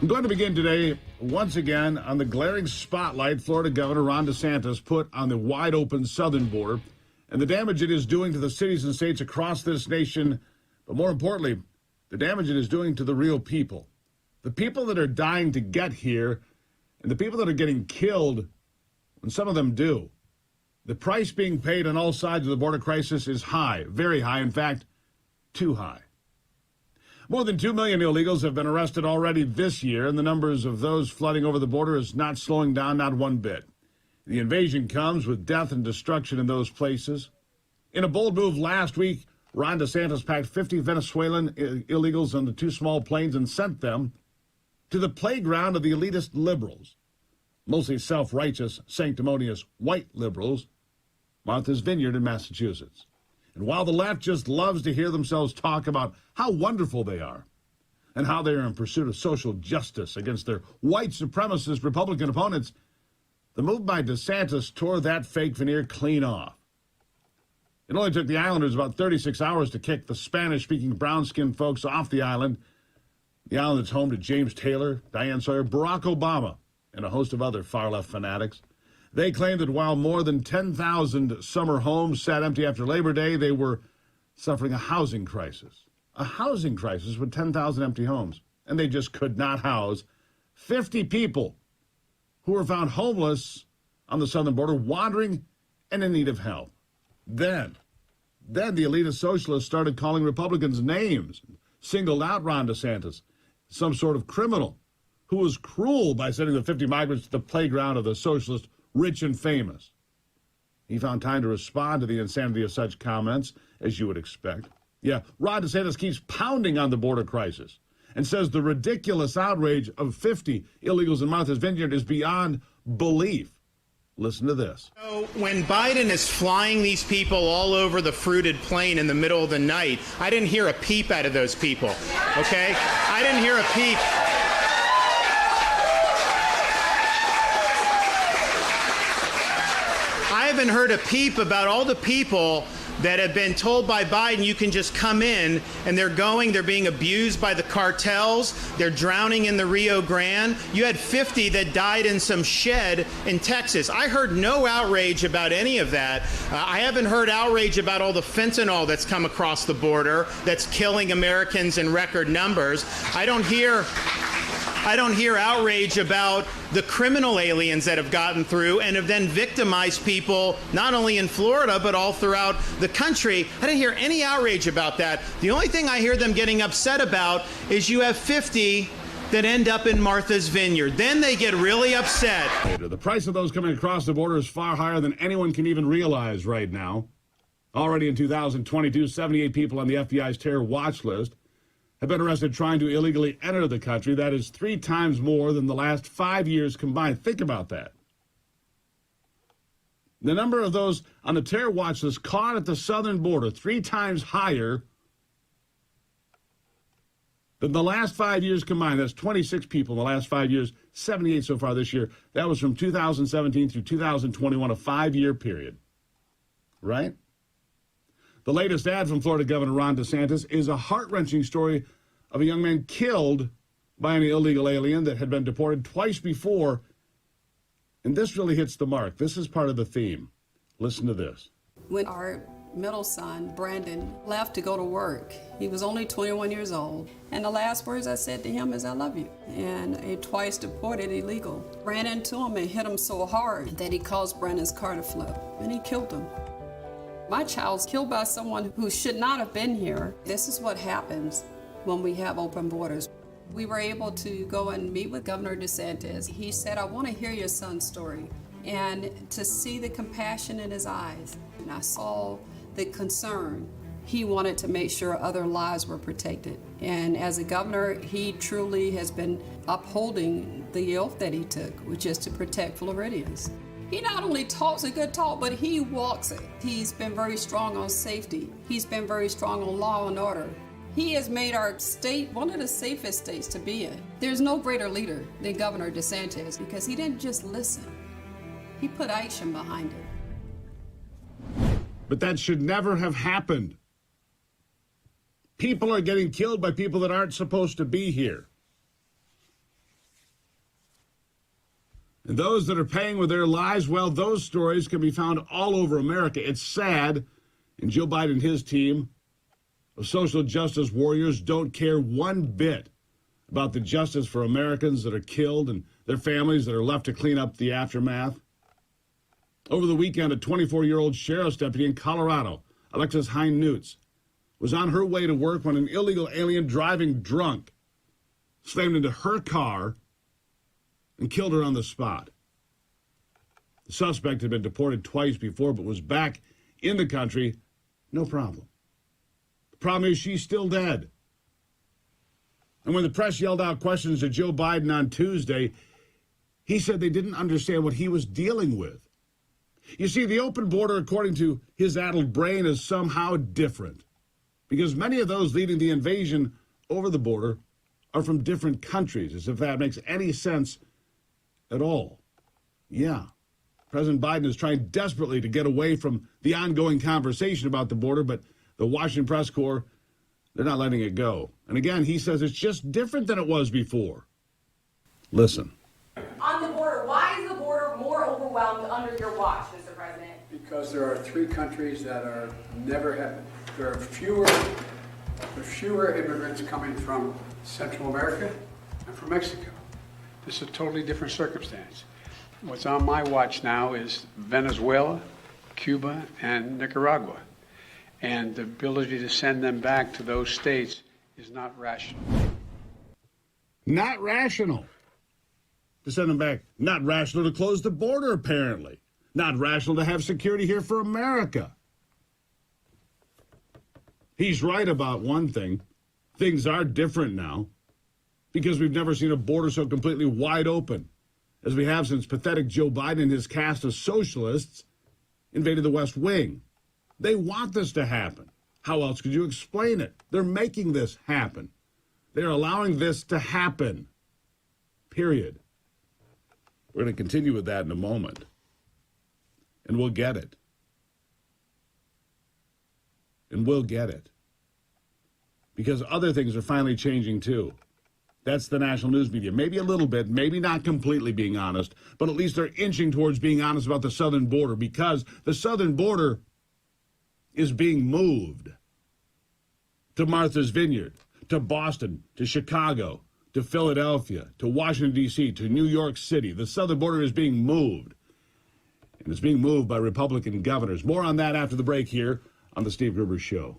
I'm going to begin today, once again, on the glaring spotlight Florida Governor Ron DeSantis put on the wide-open southern border and the damage it is doing to the cities and states across this nation, but more importantly, the damage it is doing to the real people. The people that are dying to get here and the people that are getting killed when some of them do. The price being paid on all sides of the border crisis is high, very high, in fact, too high. More than 2 million illegals have been arrested already this year, and the numbers of those flooding over the border is not slowing down, not one bit. The invasion comes with death and destruction in those places. In a bold move last week, Ron DeSantis packed 50 Venezuelan illegals onto 2 small planes and sent them to the playground of the elitist liberals, mostly self-righteous, sanctimonious white liberals, Martha's Vineyard in Massachusetts. And while the left just loves to hear themselves talk about how wonderful they are and how they are in pursuit of social justice against their white supremacist Republican opponents, the move by DeSantis tore that fake veneer clean off. It only took the Islanders about 36 hours to kick the Spanish-speaking brown-skinned folks off the island. The island is home to James Taylor, Diane Sawyer, Barack Obama, and a host of other far-left fanatics. They claimed that while more than 10,000 summer homes sat empty after Labor Day, they were suffering a housing crisis. A housing crisis with 10,000 empty homes. And they just could not house 50 people who were found homeless on the southern border, wandering and in need of help. Then the elitist socialists started calling Republicans names, singled out Ron DeSantis, some sort of criminal who was cruel by sending the 50 migrants to the playground of the socialist rich and famous. He found time to respond to the insanity of such comments, as you would expect. Yeah, Ron DeSantis keeps pounding on the border crisis and says the ridiculous outrage of 50 illegals in Martha's Vineyard is beyond belief. Listen to this. So when Biden is flying these people all over the fruited plain in the middle of the night, I didn't hear a peep out of those people, okay? I didn't hear a peep. I haven't heard a peep about all the people that have been told by Biden you can just come in, and they're being abused by the cartels, they're drowning in the Rio Grande. You had 50 that died in some shed in Texas. I heard no outrage about any of that. I haven't heard outrage about all the fentanyl that's come across the border that's killing Americans in record numbers. I don't hear outrage about the criminal aliens that have gotten through and have then victimized people, not only in Florida, but all throughout the country. I didn't hear any outrage about that. The only thing I hear them getting upset about is you have 50 that end up in Martha's Vineyard. Then they get really upset. The price of those coming across the border is far higher than anyone can even realize right now. Already in 2022, 78 people on the FBI's terror watch list have been arrested trying to illegally enter the country. That is 3 times more than the last 5 years combined. Think about that. The number of those on the terror watch list caught at the southern border, 3 times higher than the last 5 years combined. That's 26 people in the last 5 years, 78 so far this year. That was from 2017 through 2021, a 5-year period. Right? The latest ad from Florida Governor Ron DeSantis is a heart-wrenching story of a young man killed by an illegal alien that had been deported twice before. And this really hits the mark. This is part of the theme. Listen to this. When our middle son, Brandon, left to go to work, he was only 21 years old. And the last words I said to him is, "I love you." And a twice deported illegal ran into him and hit him so hard that he caused Brandon's car to flip, and he killed him. My child's killed by someone who should not have been here. This is what happens when we have open borders. We were able to go and meet with Governor DeSantis. He said, "I want to hear your son's story," and to see the compassion in his eyes. And I saw the concern. He wanted to make sure other lives were protected. And as a governor, he truly has been upholding the oath that he took, which is to protect Floridians. He not only talks a good talk, but he walks it. He's been very strong on safety. He's been very strong on law and order. He has made our state one of the safest states to be in. There's no greater leader than Governor DeSantis because he didn't just listen. He put action behind it. But that should never have happened. People are getting killed by people that aren't supposed to be here. And those that are paying with their lives, well, those stories can be found all over America. It's sad. And Joe Biden and his team of social justice warriors don't care one bit about the justice for Americans that are killed and their families that are left to clean up the aftermath. Over the weekend, a 24-year-old sheriff's deputy in Colorado, Alexis Hine-Newts, was on her way to work when an illegal alien driving drunk slammed into her car and killed her on the spot. The suspect had been deported twice before, but was back in the country, no problem. The problem is she's still dead. And when the press yelled out questions to Joe Biden on Tuesday, he said they didn't understand what he was dealing with. You see, the open border, according to his addled brain, is somehow different, because many of those leading the invasion over the border are from different countries, as if that makes any sense at all. Yeah, President Biden is trying desperately to get away from the ongoing conversation about the border, but the Washington press corps, they're not letting it go. And again, he says it's just different than it was before. Listen. On the border, why is the border more overwhelmed under your watch, Mr. President? Because there are three countries that are there are fewer immigrants coming from Central America and from Mexico. This is a totally different circumstance. What's on my watch now is Venezuela, Cuba, and Nicaragua. And the ability to send them back to those states is not rational. Not rational. To send them back. Not rational to close the border, apparently. Not rational to have security here for America. He's right about one thing. Things are different now because we've never seen a border so completely wide open as we have since pathetic Joe Biden and his cast of socialists invaded the West Wing. They want this to happen. How else could you explain it? They're making this happen. They're allowing this to happen. Period. We're going to continue with that in a moment. And we'll get it. And we'll get it. Because other things are finally changing too. That's the national news media. Maybe a little bit, maybe not completely being honest, but at least they're inching towards being honest about the southern border, because the southern border is being moved to Martha's Vineyard, to Boston, to Chicago, to Philadelphia, to Washington, D.C., to New York City. The southern border is being moved. And it's being moved by Republican governors. More on that after the break here on The Steve Gruber Show.